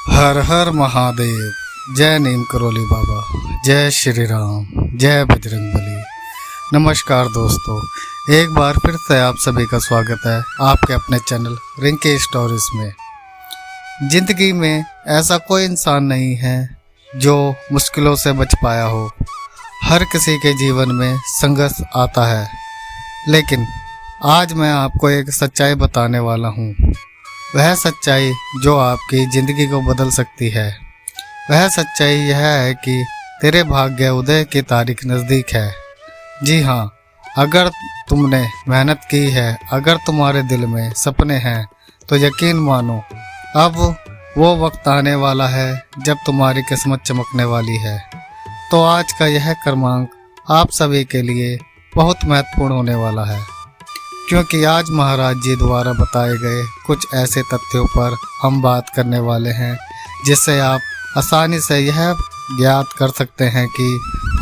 हर हर महादेव। जय नीम करोली बाबा, जय श्री राम, जय बजरंगबली। नमस्कार दोस्तों, एक बार फिर से आप सभी का स्वागत है आपके अपने चैनल रिंकी स्टोरीज में। जिंदगी में ऐसा कोई इंसान नहीं है जो मुश्किलों से बच पाया हो। हर किसी के जीवन में संघर्ष आता है, लेकिन आज मैं आपको एक सच्चाई बताने वाला हूँ। वह सच्चाई जो आपकी ज़िंदगी को बदल सकती है। वह सच्चाई यह है कि तेरे भाग्य उदय की तारीख नज़दीक है। जी हाँ, अगर तुमने मेहनत की है, अगर तुम्हारे दिल में सपने हैं, तो यकीन मानो अब वो वक्त आने वाला है जब तुम्हारी किस्मत चमकने वाली है। तो आज का यह क्रमांक आप सभी के लिए बहुत महत्वपूर्ण होने वाला है, क्योंकि आज महाराज जी द्वारा बताए गए कुछ ऐसे तथ्यों पर हम बात करने वाले हैं जिससे आप आसानी से यह ज्ञात कर सकते हैं कि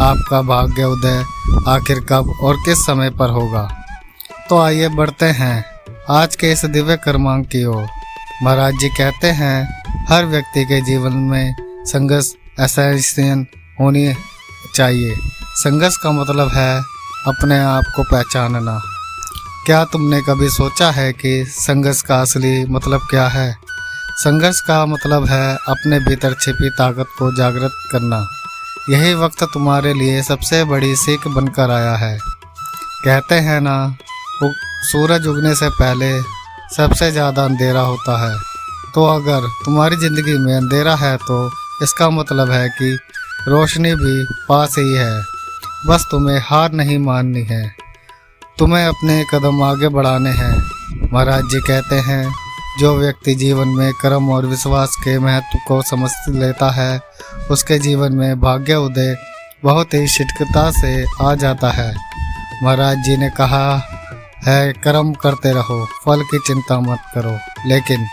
आपका भाग्य उदय आखिर कब और किस समय पर होगा। तो आइए बढ़ते हैं आज के इस दिव्य क्रमांक की ओर। महाराज जी कहते हैं, हर व्यक्ति के जीवन में संघर्ष असाइंसियन होनी चाहिए। संघर्ष का मतलब है अपने आप को पहचानना। क्या तुमने कभी सोचा है कि संघर्ष का असली मतलब क्या है? संघर्ष का मतलब है अपने भीतर छिपी ताकत को जागृत करना। यही वक्त तुम्हारे लिए सबसे बड़ी सीख बनकर आया है। कहते हैं ना, सूरज उगने से पहले सबसे ज़्यादा अंधेरा होता है। तो अगर तुम्हारी ज़िंदगी में अंधेरा है तो इसका मतलब है कि रोशनी भी पास ही है। बस तुम्हें हार नहीं माननी है, तुम्हें अपने कदम आगे बढ़ाने हैं। महाराज जी कहते हैं, जो व्यक्ति जीवन में कर्म और विश्वास के महत्व को समझ लेता है, उसके जीवन में भाग्य उदय बहुत ही शीघ्रता से आ जाता है। महाराज जी ने कहा है, कर्म करते रहो, फल की चिंता मत करो। लेकिन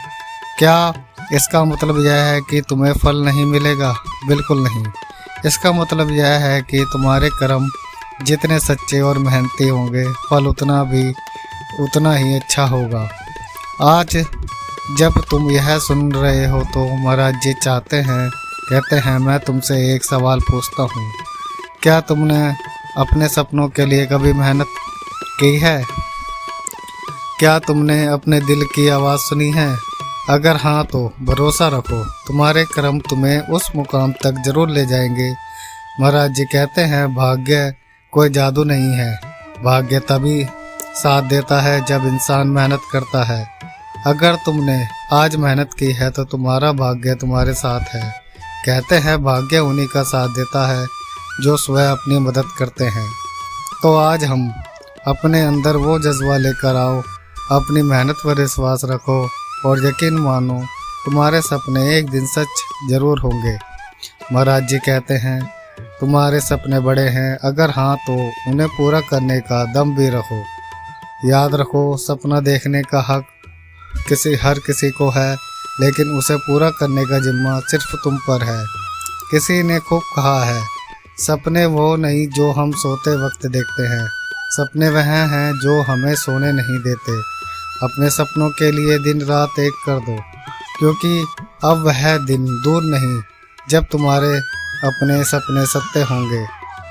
क्या इसका मतलब यह है कि तुम्हें फल नहीं मिलेगा? बिल्कुल नहीं। इसका मतलब यह है कि तुम्हारे कर्म जितने सच्चे और मेहनती होंगे, फल उतना ही अच्छा होगा। आज जब तुम यह सुन रहे हो तो महाराज जी कहते हैं, मैं तुमसे एक सवाल पूछता हूँ। क्या तुमने अपने सपनों के लिए कभी मेहनत की है? क्या तुमने अपने दिल की आवाज़ सुनी है? अगर हाँ तो भरोसा रखो, तुम्हारे कर्म तुम्हें उस मुकाम तक जरूर ले जाएंगे। महाराज जी कहते हैं, भाग्य कोई जादू नहीं है। भाग्य तभी साथ देता है जब इंसान मेहनत करता है। अगर तुमने आज मेहनत की है तो तुम्हारा भाग्य तुम्हारे साथ है। कहते हैं, भाग्य उन्हीं का साथ देता है जो स्वयं अपनी मदद करते हैं। तो आज हम अपने अंदर वो जज्बा लेकर आओ, अपनी मेहनत पर विश्वास रखो और यकीन मानो तुम्हारे सपने एक दिन सच जरूर होंगे। महाराज जी कहते हैं, तुम्हारे सपने बड़े हैं, अगर हाँ तो उन्हें पूरा करने का दम भी रखो। याद रखो, सपना देखने का हक हर किसी को है, लेकिन उसे पूरा करने का जिम्मा सिर्फ तुम पर है। किसी ने खूब कहा है, सपने वो नहीं जो हम सोते वक्त देखते हैं, सपने वह हैं जो हमें सोने नहीं देते। अपने सपनों के लिए दिन रात एक कर दो, क्योंकि अब वह दिन दूर नहीं जब तुम्हारे अपने सपने सत्य होंगे।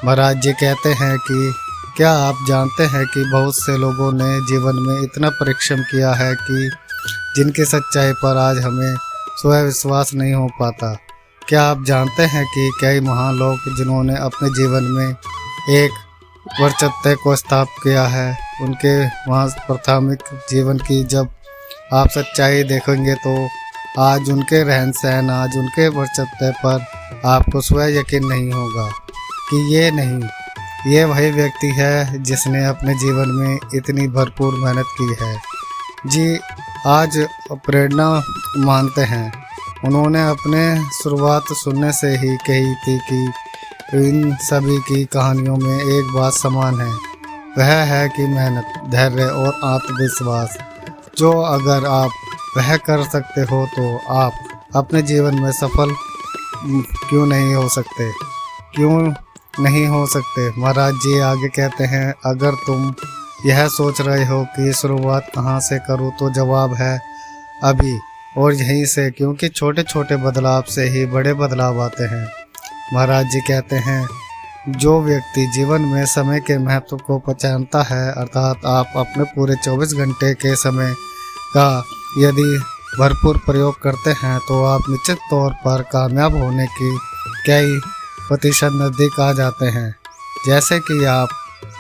महाराज जी कहते हैं कि क्या आप जानते हैं कि बहुत से लोगों ने जीवन में इतना परिश्रम किया है कि जिनकी सच्चाई पर आज हमें स्वयं विश्वास नहीं हो पाता। क्या आप जानते हैं कि कई महान लोग जिन्होंने अपने जीवन में एक वर्चस्व को स्थापित किया है, उनके वहाँ प्राथमिक जीवन की जब आप सच्चाई देखेंगे तो आज उनके रहन सहन, आज उनके वर्चस्व पर आपको स्वयं यकीन नहीं होगा कि ये वही व्यक्ति है जिसने अपने जीवन में इतनी भरपूर मेहनत की है। जी आज प्रेरणा मानते हैं, उन्होंने अपने शुरुआत सुनने से ही कही थी कि इन सभी की कहानियों में एक बात समान है, वह है कि मेहनत, धैर्य और आत्मविश्वास। जो अगर आप वह कर सकते हो तो आप अपने जीवन में सफल क्यों नहीं हो सकते। महाराज जी आगे कहते हैं, अगर तुम यह सोच रहे हो कि शुरुआत कहाँ से करूँ, तो जवाब है अभी और यहीं से, क्योंकि छोटे छोटे बदलाव से ही बड़े बदलाव आते हैं। महाराज जी कहते हैं, जो व्यक्ति जीवन में समय के महत्व को पहचानता है, अर्थात आप अपने पूरे 24 घंटे के समय का यदि भरपूर प्रयोग करते हैं तो आप निश्चित तौर पर कामयाब होने की कई प्रतिशत नज़दीक आ जाते हैं। जैसे कि आप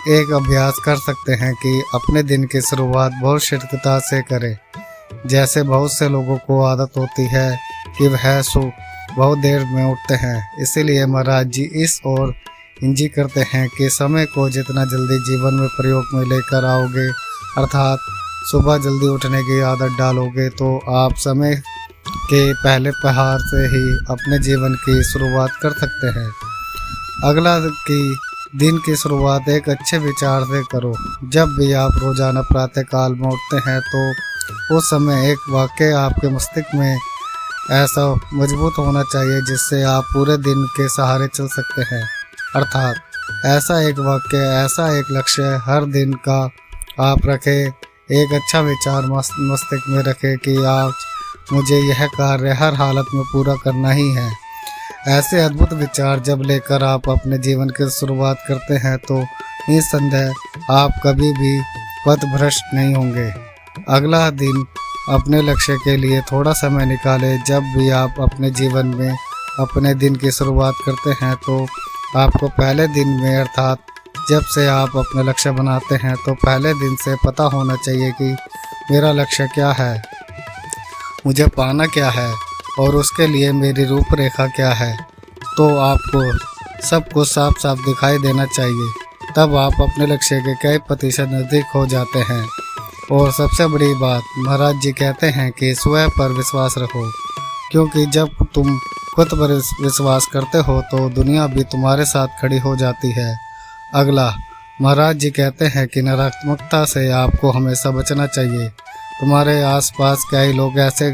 एक अभ्यास कर सकते हैं कि अपने दिन की शुरुआत बहुत सतर्कता से करें। जैसे बहुत से लोगों को आदत होती है कि वह बहुत देर में उठते हैं, इसीलिए महाराज जी इस ओर इंजी करते हैं कि समय को जितना जल्दी जीवन में प्रयोग में लेकर आओगे, अर्थात सुबह जल्दी उठने की आदत डालोगे, तो आप समय के पहले प्रहार से ही अपने जीवन की शुरुआत कर सकते हैं। अगला कि दिन की शुरुआत एक अच्छे विचार से करो। जब भी आप रोजाना प्रातःकाल में उठते हैं तो उस समय एक वाक्य आपके मस्तिष्क में ऐसा मजबूत होना चाहिए जिससे आप पूरे दिन के सहारे चल सकते हैं। अर्थात ऐसा एक वाक्य, ऐसा एक लक्ष्य हर दिन का आप रखें। एक अच्छा विचार मस्तिष्क में रखें कि आज मुझे यह कार्य हर हालत में पूरा करना ही है। ऐसे अद्भुत विचार जब लेकर आप अपने जीवन की शुरुआत करते हैं तो निस्संदेह आप कभी भी पथभ्रष्ट नहीं होंगे। अगला दिन अपने लक्ष्य के लिए थोड़ा समय निकालें। जब भी आप अपने जीवन में अपने दिन की शुरुआत करते हैं तो आपको पहले दिन में, अर्थात जब से आप अपना लक्ष्य बनाते हैं तो पहले दिन से पता होना चाहिए कि मेरा लक्ष्य क्या है, मुझे पाना क्या है और उसके लिए मेरी रूपरेखा क्या है। तो आपको सब कुछ साफ साफ दिखाई देना चाहिए। तब आप अपने लक्ष्य के कई प्रतिशत नज़दीक हो जाते हैं। और सबसे बड़ी बात, महाराज जी कहते हैं कि स्वयं पर विश्वास रखो, क्योंकि जब तुम खुद पर विश्वास करते हो तो दुनिया भी तुम्हारे साथ खड़ी हो जाती है। अगला, महाराज जी कहते हैं कि नकारात्मकता से आपको हमेशा बचना चाहिए। तुम्हारे आसपास कई लोग ऐसे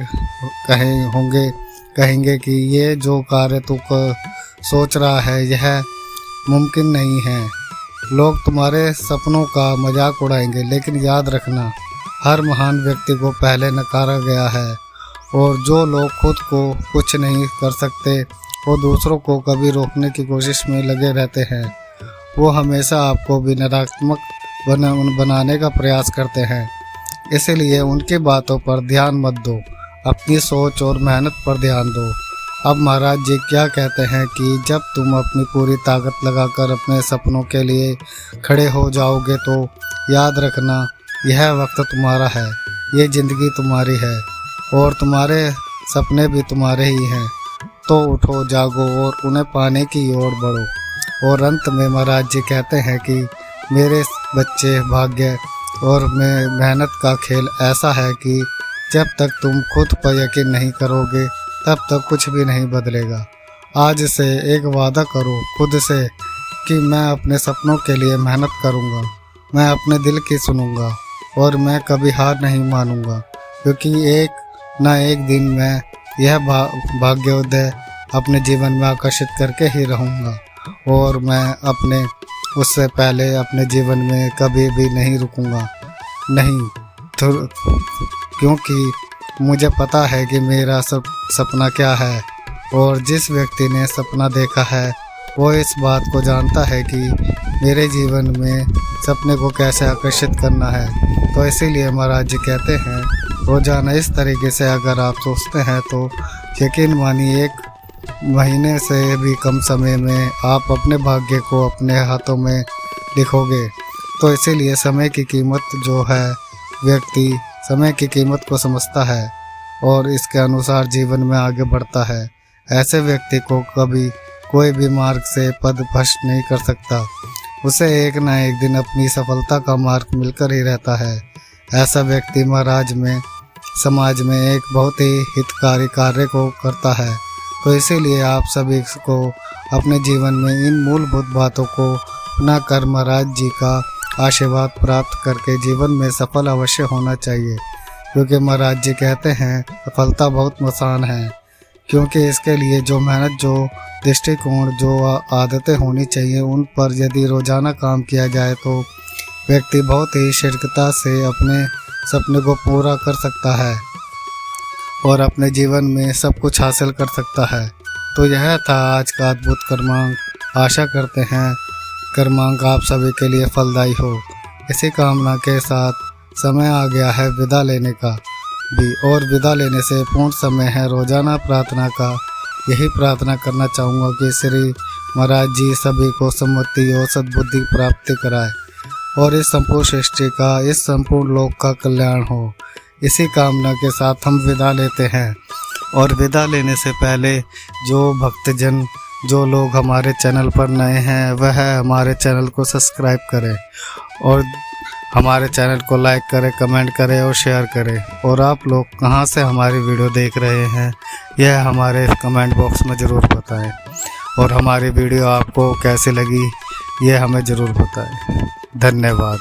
कहेंगे कि ये जो कार्य तू सोच रहा है यह मुमकिन नहीं है। लोग तुम्हारे सपनों का मजाक उड़ाएंगे, लेकिन याद रखना, हर महान व्यक्ति को पहले नकारा गया है। और जो लोग खुद को कुछ नहीं कर सकते वो दूसरों को कभी रोकने की कोशिश में लगे रहते हैं। वो हमेशा आपको भी नकारात्मक बनाने का प्रयास करते हैं। इसलिए उनकी बातों पर ध्यान मत दो, अपनी सोच और मेहनत पर ध्यान दो। अब महाराज जी क्या कहते हैं कि जब तुम अपनी पूरी ताकत लगाकर अपने सपनों के लिए खड़े हो जाओगे तो याद रखना, यह वक्त तुम्हारा है, ये ज़िंदगी तुम्हारी है और तुम्हारे सपने भी तुम्हारे ही हैं। तो उठो, जागो और उन्हें पाने की ओर बढ़ो। और अंत में महाराज जी कहते हैं कि मेरे बच्चे, भाग्य और मेहनत का खेल ऐसा है कि जब तक तुम खुद पर यकीन नहीं करोगे तब तक कुछ भी नहीं बदलेगा। आज से एक वादा करो खुद से कि मैं अपने सपनों के लिए मेहनत करूँगा, मैं अपने दिल की सुनूंगा और मैं कभी हार नहीं मानूंगा, क्योंकि एक ना एक दिन मैं यह भाग्योदय अपने जीवन में आकर्षित करके ही रहूँगा और मैं अपने उससे पहले अपने जीवन में कभी भी नहीं रुकूंगा, नहीं, क्योंकि मुझे पता है कि मेरा सपना क्या है। और जिस व्यक्ति ने सपना देखा है वो इस बात को जानता है कि मेरे जीवन में सपने को कैसे आकर्षित करना है। तो इसीलिए महाराज जी कहते हैं, रोज़ाना इस तरीके से अगर आप सोचते हैं तो यकीन मानिए 1 महीने से भी कम समय में आप अपने भाग्य को अपने हाथों में लिखोगे। तो इसीलिए समय की कीमत जो है, व्यक्ति समय की कीमत को समझता है और इसके अनुसार जीवन में आगे बढ़ता है। ऐसे व्यक्ति को कभी कोई भी मार्ग से पथभ्रष्ट नहीं कर सकता। उसे एक ना एक दिन अपनी सफलता का मार्ग मिलकर ही रहता है। ऐसा व्यक्ति समाज में एक बहुत ही हितकारी कार्य को करता है। तो इसीलिए आप सभी को अपने जीवन में इन मूलभूत बातों को अपना कर महाराज जी का आशीर्वाद प्राप्त करके जीवन में सफल अवश्य होना चाहिए। क्योंकि महाराज जी कहते हैं सफलता बहुत आसान है, क्योंकि इसके लिए जो मेहनत, जो दृष्टिकोण, जो आदतें होनी चाहिए उन पर यदि रोज़ाना काम किया जाए तो व्यक्ति बहुत ही शीघ्रता से अपने सपने को पूरा कर सकता है। और अपने जीवन में सब कुछ हासिल कर सकता है। तो यह था आज का अद्भुत कर्मांक। आशा करते हैं कर्मांक आप सभी के लिए फलदायी हो। इसी कामना के साथ समय आ गया है विदा लेने का भी, और विदा लेने से पूर्ण समय है रोजाना प्रार्थना का। यही प्रार्थना करना चाहूँगा कि श्री महाराज जी सभी को सम्मति और सद्बुद्धि प्राप्ति कराए और इस संपूर्ण सृष्टि का, इस संपूर्ण लोक का कल्याण हो। इसी कामना के साथ हम विदा लेते हैं। और विदा लेने से पहले जो भक्तजन, जो लोग हमारे चैनल पर नए हैं, वह हमारे चैनल को सब्सक्राइब करें और हमारे चैनल को लाइक करें, कमेंट करें और शेयर करें। और आप लोग कहाँ से हमारी वीडियो देख रहे हैं यह हमारे कमेंट बॉक्स में ज़रूर बताएं। और हमारी वीडियो आपको कैसी लगी यह हमें ज़रूर बताएं। धन्यवाद।